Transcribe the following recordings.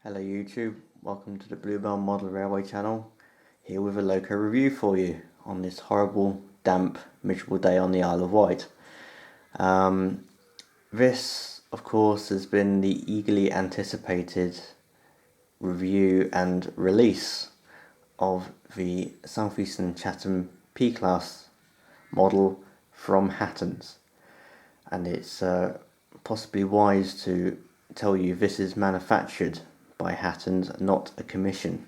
Hello YouTube, welcome to the Bluebell Model Railway channel, here with a loco review for you on this horrible, damp, miserable day on the Isle of Wight. This, of course, has been the eagerly anticipated review and release of the Southeastern Chatham P-Class model from Hattons, and it's possibly wise to tell you this is manufactured by Hattons, not a commission.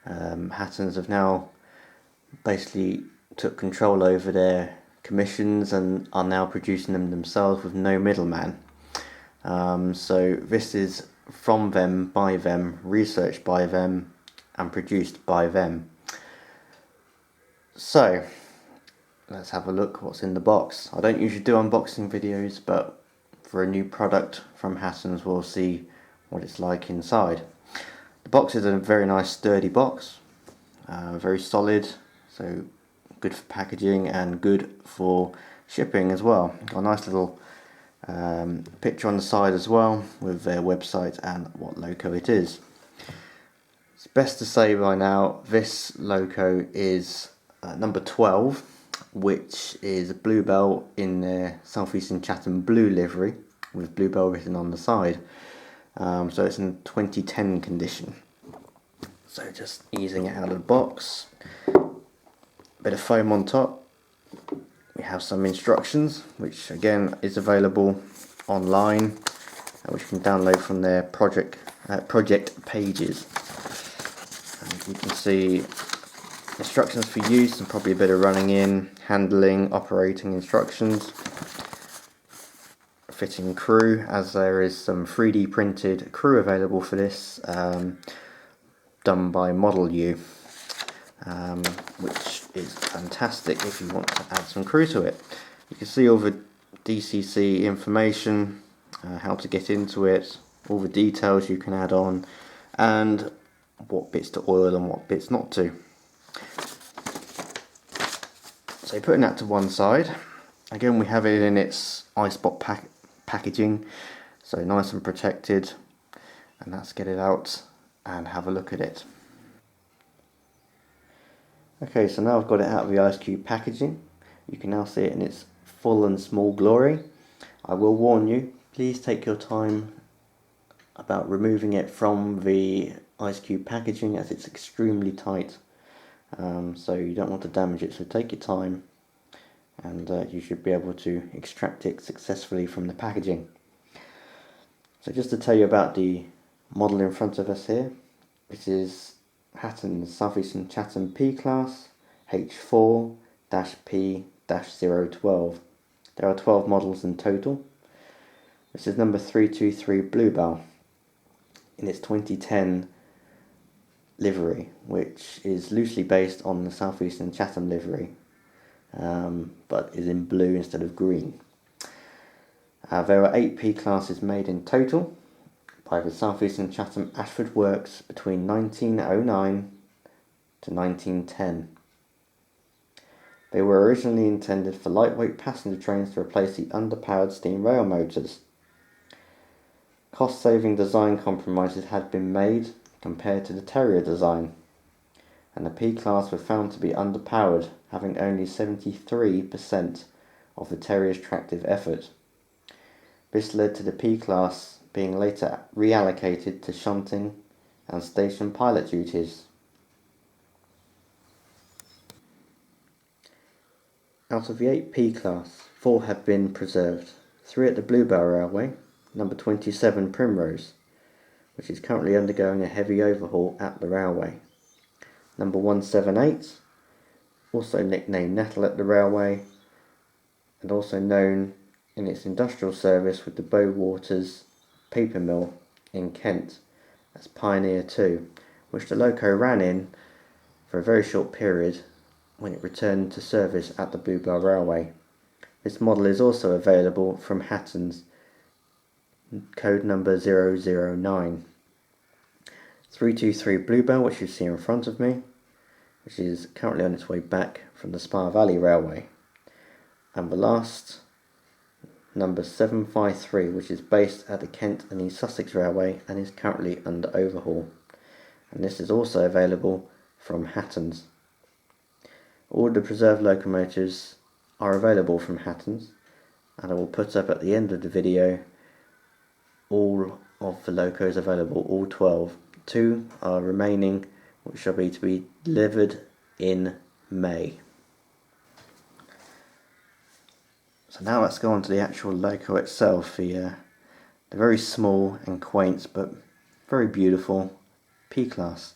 Hattons have now basically took control over their commissions and are now producing them themselves with no middleman. So this is from them, by them, researched by them, and produced by them. So let's have a look what's in the box. I don't usually do unboxing videos, but for a new product from Hattons we'll see what it's like inside. The box is a very nice sturdy box, very solid, so good for packaging and good for shipping as well. Got a nice little picture on the side as well with their website and what loco it is. It's best to say by now this loco is number 12, which is Bluebell in their Southeastern Chatham blue livery with Bluebell written on the side. So it's in 2010 condition. So just easing it out of the box. Bit of foam on top. We have some instructions, which again is available online, which you can download from their project pages. And you can see instructions for use and probably a bit of running in, handling, operating instructions. Fitting crew, as there is some 3D printed crew available for this, done by Model U, which is fantastic if you want to add some crew to it. You can see all the DCC information, how to get into it, all the details you can add on, and what bits to oil and what bits not to. So putting that to one side, again we have it in its iSpot packaging, so nice and protected, and let's get it out and have a look at it. Okay, so now I've got it out of the ice cube packaging. You can now see it in its full and small glory. I will warn you, please take your time about removing it from the ice cube packaging, as it's extremely tight, so you don't want to damage it, so take your time, and you should be able to extract it successfully from the packaging. So just to tell you about the model in front of us here, it is Hattons Southeastern Chatham P-Class H4-P-012. There are 12 models in total. This is number 323 Bluebell in its 2010 livery, which is loosely based on the Southeastern Chatham livery, but is in blue instead of green. There are 8 P-classes made in total by the Southeastern Chatham Ashford Works between 1909 to 1910. They were originally intended for lightweight passenger trains to replace the underpowered steam rail motors. Cost-saving design compromises had been made compared to the Terrier design, and the P-Class were found to be underpowered, having only 73% of the Terrier's tractive effort. This led to the P-Class being later reallocated to shunting and station pilot duties. Out of the 8 P-Class, 4 have been preserved. 3 at the Bluebell Railway, number 27 Primrose, which is currently undergoing a heavy overhaul at the railway. Number 178, also nicknamed Nettle at the railway, and also known in its industrial service with the Bowwaters paper mill in Kent as Pioneer 2, which the loco ran in for a very short period when it returned to service at the Bluebell Railway. This model is also available from Hattons, code number 009. 323 Bluebell, which you see in front of me, which is currently on its way back from the Spa Valley Railway. And the last number 753, which is based at the Kent and East Sussex Railway and is currently under overhaul. And this is also available from Hattons. All the preserved locomotives are available from Hattons, and I will put up at the end of the video all of the locos available, all 12. 2 are remaining, which shall be to be delivered in May. So now let's go on to the actual loco itself, the very small and quaint but very beautiful P-Class.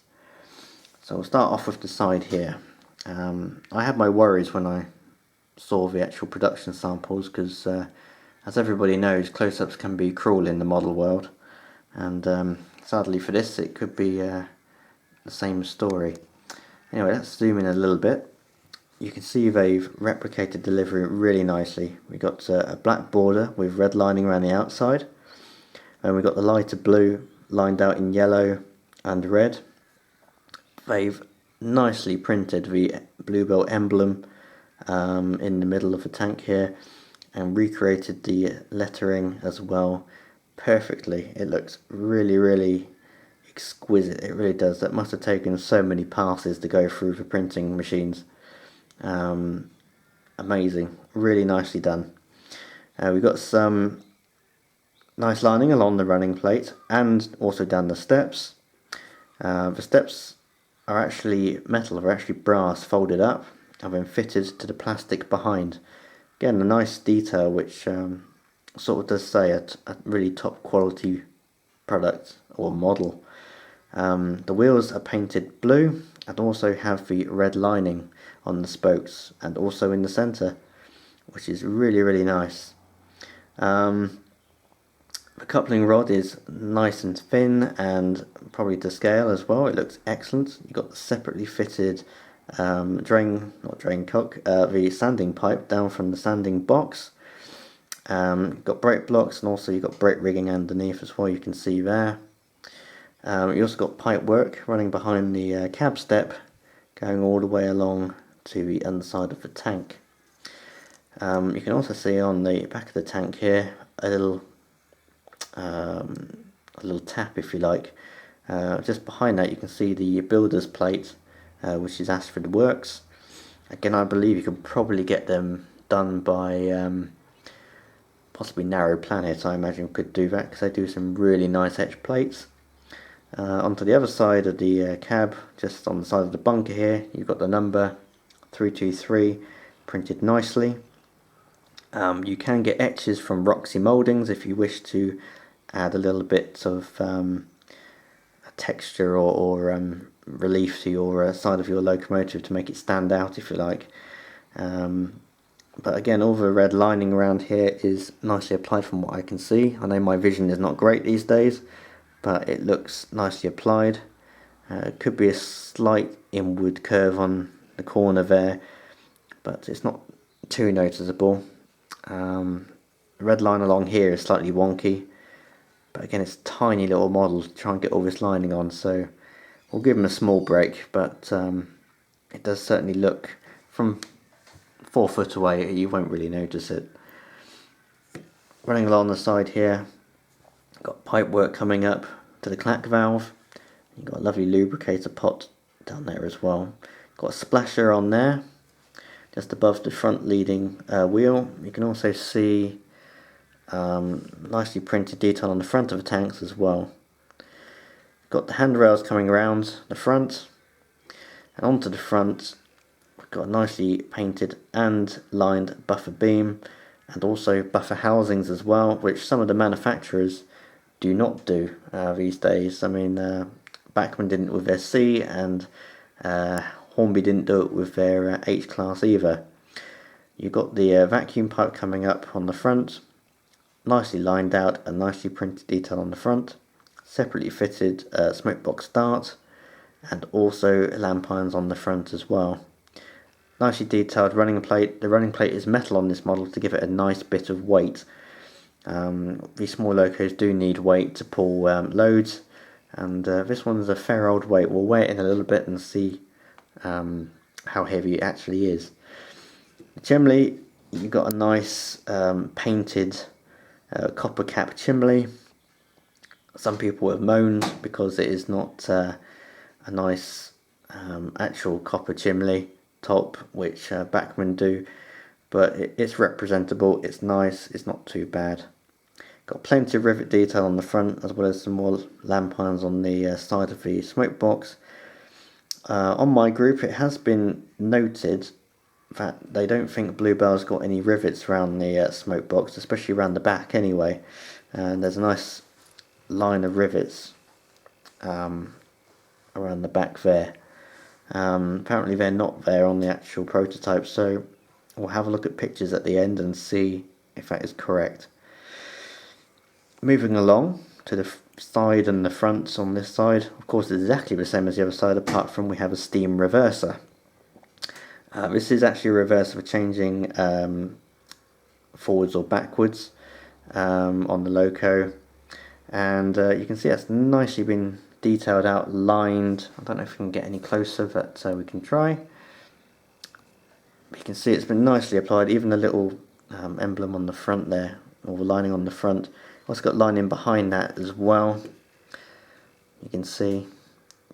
So we'll start off with the side here. I had my worries when I saw the actual production samples because as everybody knows, close-ups can be cruel in the model world, and sadly for this it could be the same story. Anyway, let's zoom in a little bit. You can see they've replicated delivery really nicely. We've got a black border with red lining around the outside, and we've got the lighter blue lined out in yellow and red. They've nicely printed the Bluebell emblem in the middle of the tank here, and recreated the lettering as well perfectly. It looks really, really exquisite. It really does. That must have taken so many passes to go through the printing machines. Amazing, really nicely done. We've got some nice lining along the running plate and also down the steps. The steps are actually metal, they're actually brass folded up and then fitted to the plastic behind. Again, a nice detail which sort of does say a really top quality product or model. The wheels are painted blue and also have the red lining on the spokes and also in the centre, which is really, really nice. The coupling rod is nice and thin and probably to scale as well. It looks excellent. You've got the separately fitted the sanding pipe down from the sanding box. You've got brake blocks, and also you've got brake rigging underneath as well, you can see there. You also got pipe work running behind the cab step, going all the way along to the underside of the tank. You can also see on the back of the tank here a little tap, if you like. Just behind that you can see the builder's plate, which is Ashford Works. Again, I believe you can probably get them done by possibly Narrow Planet. I imagine could do that because they do some really nice etched plates. Onto the other side of the cab, just on the side of the bunker here, you've got the number 323 printed nicely. You can get etches from Roxy Mouldings if you wish to add a little bit of texture or relief to your side of your locomotive to make it stand out, if you like. But again, all the red lining around here is nicely applied from what I can see. I know my vision is not great these days, but it looks nicely applied. It could be a slight inward curve on the corner there, but it's not too noticeable. The red line along here is slightly wonky, but again, it's a tiny little model to try and get all this lining on, so we'll give them a small break, but it does certainly look, from 4 foot away, you won't really notice it. Running along the side here, got pipe work coming up to the clack valve. You've got a lovely lubricator pot down there as well. Got a splasher on there, just above the front leading wheel. You can also see nicely printed detail on the front of the tanks as well. Got the handrails coming around the front, and onto the front we've got a nicely painted and lined buffer beam, and also buffer housings as well, which some of the manufacturers do not do these days. I mean, Bachmann didn't with their C, and Hornby didn't do it with their H-Class either. You've got the vacuum pipe coming up on the front, nicely lined out and nicely printed detail on the front, separately fitted smoke box start, and also lamp irons on the front as well. Nicely detailed running plate. The running plate is metal on this model to give it a nice bit of weight. These small locos do need weight to pull loads, and this one's a fair old weight. We'll weigh it in a little bit and see how heavy it actually is. Generally, you've got a nice painted copper cap chimney. Some people have moaned because it is not a nice actual copper chimney top, which Bachmann do, but it's representable, it's nice, it's not too bad. Got plenty of rivet detail on the front, as well as some more lamp irons on the side of the smoke box. On my group, it has been noted that they don't think Bluebell's got any rivets around the smoke box, especially around the back anyway. And there's a nice line of rivets around the back there. Apparently they're not there on the actual prototype, so we'll have a look at pictures at the end and see if that is correct. Moving along to the side and the fronts on this side, of course it's exactly the same as the other side, apart from we have a steam reverser. This is actually a reverser for changing forwards or backwards on the loco, and you can see that's nicely been detailed out, lined. I don't know if we can get any closer, but we can try. You can see it's been nicely applied, even the little emblem on the front there, or the lining on the front. Also got lining behind that as well. You can see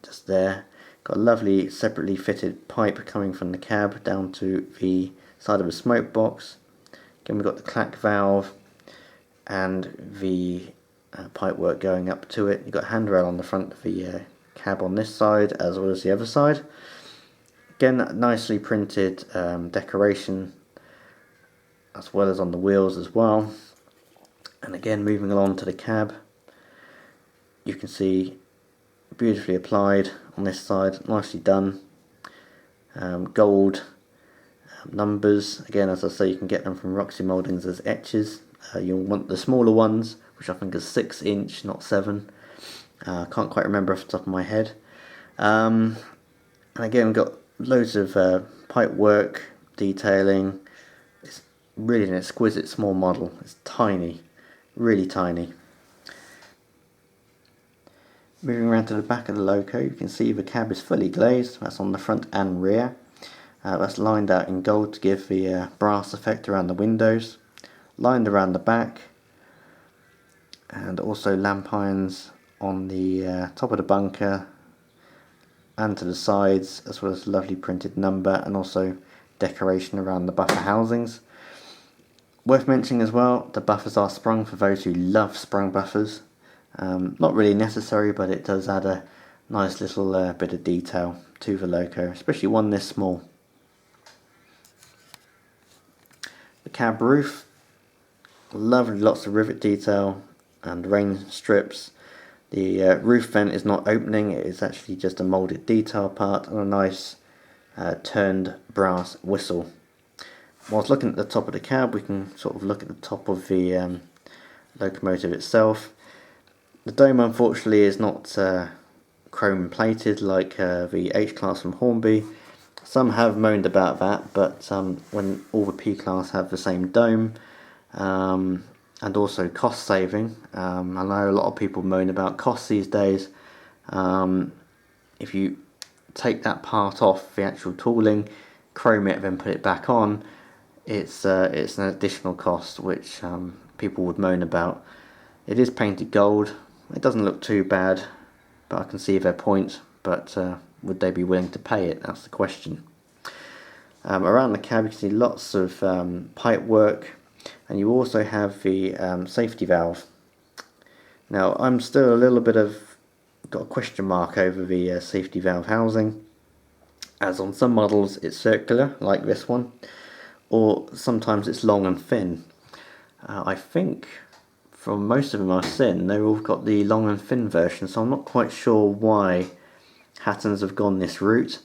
just there. Got a lovely separately fitted pipe coming from the cab down to the side of the smoke box. Again, we've got the clack valve and the pipe work going up to it. You've got a handrail on the front of the cab on this side as well as the other side. Again, that nicely printed decoration as well as on the wheels as well. And again, moving along to the cab, you can see beautifully applied on this side, nicely done. Gold numbers, again as I say, you can get them from Roxy Mouldings as etches. You'll want the smaller ones, which I think is 6 inch, not 7. Can't quite remember off the top of my head. And again, we've got loads of pipe work, detailing. It's really an exquisite small model. It's tiny, really tiny. Moving around to the back of the loco, you can see the cab is fully glazed. That's on the front and rear. That's lined out in gold to give the brass effect around the windows. Lined around the back, and also lamp irons on the top of the bunker and to the sides, as well as a lovely printed number and also decoration around the buffer housings. Worth mentioning as well, the buffers are sprung for those who love sprung buffers. Not really necessary, but it does add a nice little bit of detail to the loco, especially one this small. The cab roof, lovely, lots of rivet detail and rain strips. The roof vent is not opening, it is actually just a moulded detail part and a nice turned brass whistle. Whilst looking at the top of the cab, we can sort of look at the top of the locomotive itself. The dome unfortunately is not chrome plated like the H-Class from Hornby. Some have moaned about that, but when all the P-Class have the same dome, and also cost saving. I know a lot of people moan about costs these days. If you take that part off the actual tooling, chrome it, then put it back on, it's an additional cost which people would moan about. It is painted gold. It doesn't look too bad, but I can see their point. But would they be willing to pay it? That's the question. Around the cab you can see lots of pipe work, and you also have the safety valve. Now I'm still a little bit got a question mark over the safety valve housing, as on some models it's circular like this one, or sometimes it's long and thin. I think for most of them I've seen, they've all got the long and thin version, so I'm not quite sure why Hattons have gone this route.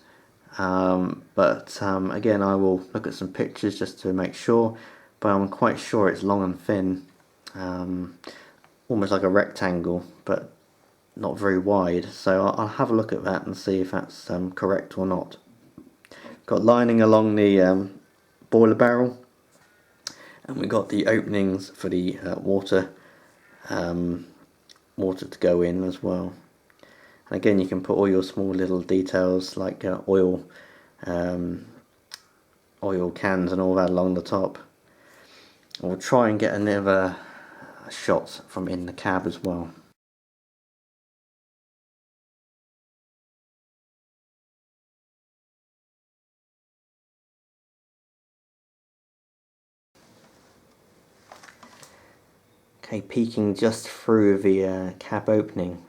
But again, I will look at some pictures just to make sure, but I'm quite sure it's long and thin, almost like a rectangle, but not very wide, so I'll have a look at that and see if that's correct or not. Got lining along the boiler barrel, and we've got the openings for the water to go in as well. And again, you can put all your small little details like oil cans and all that along the top. We'll try and get another shot from in the cab as well. Okay, peeking just through the cab opening.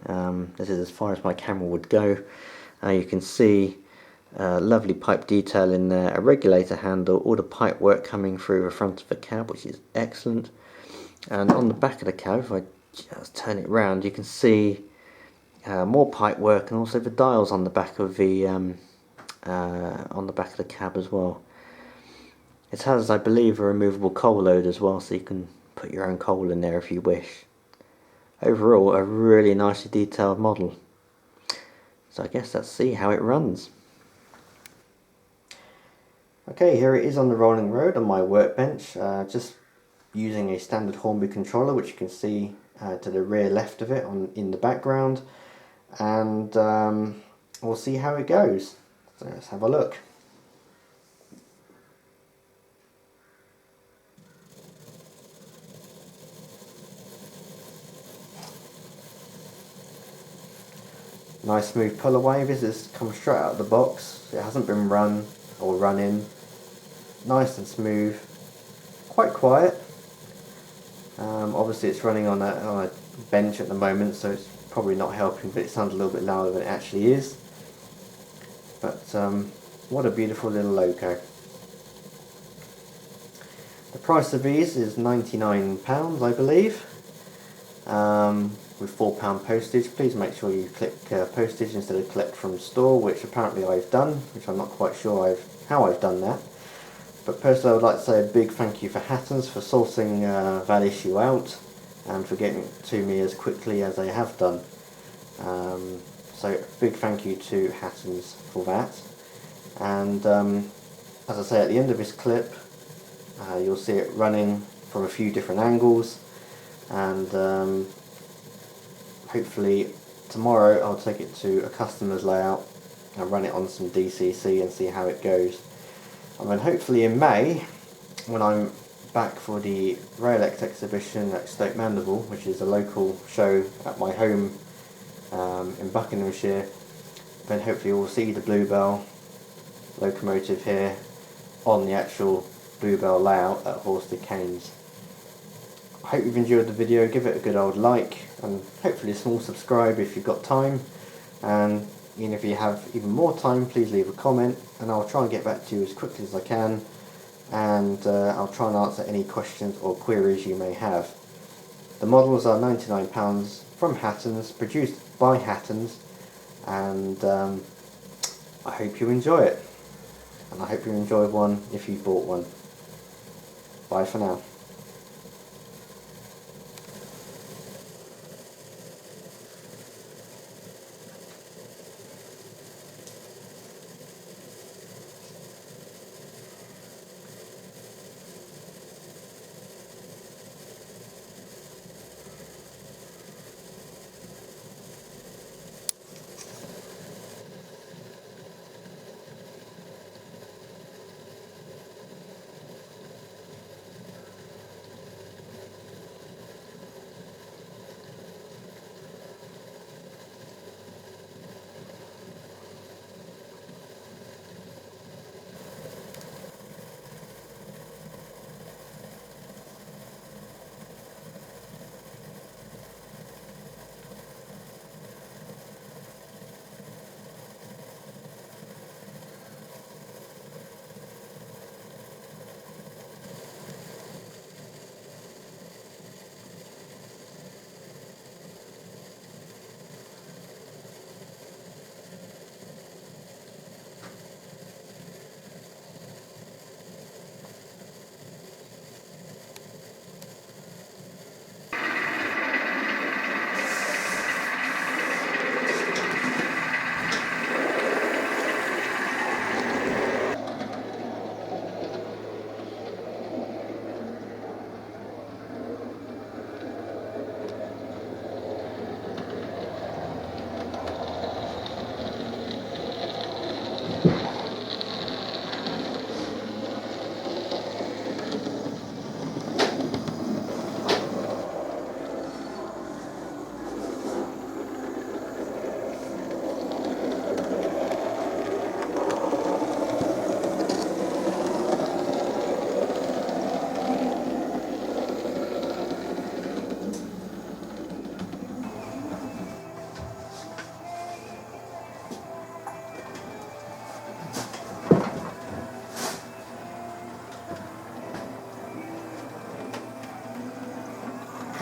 This is as far as my camera would go. You can see lovely pipe detail in there, a regulator handle, all the pipe work coming through the front of the cab, which is excellent. And on the back of the cab, if I just turn it round, you can see more pipe work and also the dials on the back of the cab as well. It has, I believe, a removable coal load as well, so you can put your own coal in there if you wish. Overall, a really nicely detailed model. So I guess let's see how it runs. Okay, here it is on the rolling road on my workbench, just using a standard Hornby controller, which you can see to the rear left of it in the background, and we'll see how it goes. So let's have a look. Nice smooth pull away. This has come straight out of the box. It hasn't been run or run in. Nice and smooth. Quite quiet. Obviously it's running on a bench at the moment, so it's probably not helping, but it sounds a little bit louder than it actually is. But what a beautiful little loco. The price of these is £99, I believe, with £4 postage. Please make sure you click postage instead of collect from store, which apparently I've done, which I'm not quite sure how I've done that. But personally, I would like to say a big thank you for Hattons for sourcing that issue out and for getting it to me as quickly as they have done. So big thank you to Hattons for that. And as I say, at the end of this clip, you'll see it running from a few different angles, and hopefully tomorrow I'll take it to a customer's layout and run it on some DCC and see how it goes. And then hopefully in May, when I'm back for the Rail-X exhibition at Stoke Mandeville, which is a local show at my home in Buckinghamshire, then hopefully we'll see the Bluebell locomotive here on the actual Bluebell layout at Horsted Canes. I hope you've enjoyed the video. Give it a good old like and hopefully a small subscribe if you've got time, and even if you have even more time, please leave a comment and I'll try and get back to you as quickly as I can, and I'll try and answer any questions or queries you may have. The models are £99 from Hattons, produced by Hattons, and I hope you enjoy it, and I hope you enjoyed one if you bought one. Bye for now.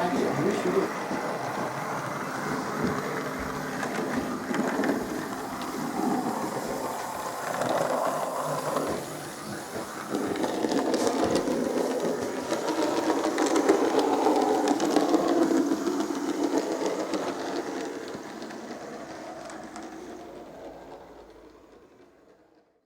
Actually, I wish you would.